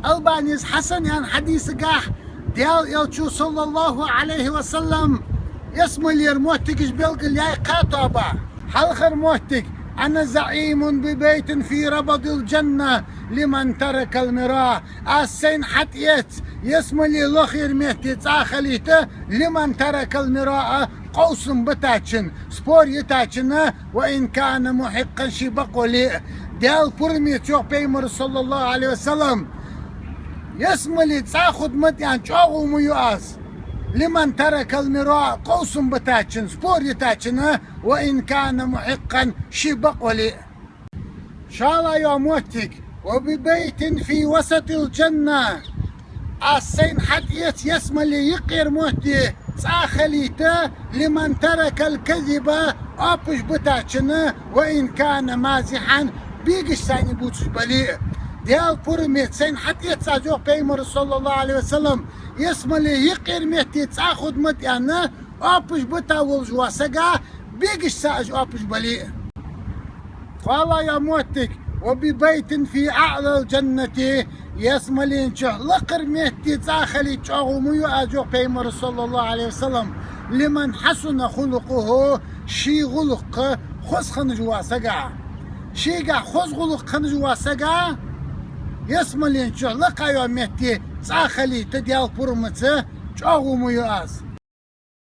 البانيز حسن يعني حديث قاح ديال يلشو صلى الله عليه وسلم يسمى لي الموتك بيلقى يا قاطبة حلخر موتك أنا زعيم ببيت في ربض الجنة لمن ترك المراء السين حتيت يسمى لي الأخير مهتي تاخليته لمن ترك المراء قوس بتاچن سبور يتاچن وإن كان محقا شبق لي ديال برمي تشوف بيمر صلى الله عليه وسلم يسمى لي تاخد مديان شوغو ميواز لمن ترك المراء قوس بتاچن سبور يتاچن وإن كان محقا شبق لي شالا يوموتك وببيت في وسط الجنة السين حديث يسمى لي يقير موتي تاخليته لمن ترك الكذبة أبش بتاچن وإن كان مازحا بيقش ثاني بوتش بلي ديال برميت سين حتى تساجو بيمر صلى الله عليه وسلم يسمى لي يقير مهتي تاخد متيانا أبش بتا والجواسقا بيقش ساج أبش بلي قال يا موتك وببيت في أعلى الجنة يسمى لي نشوح لقر مهتي تاخلي تشوغو ميو أجو بيمر صلى الله عليه وسلم لمن حسن خلقه شي غلق خز خنج واسقا شيقا خز غلق خنج واسقا يسمى لي نشوح لقا يو مهتي تاخلي تديال برمته تشوغو ميو أز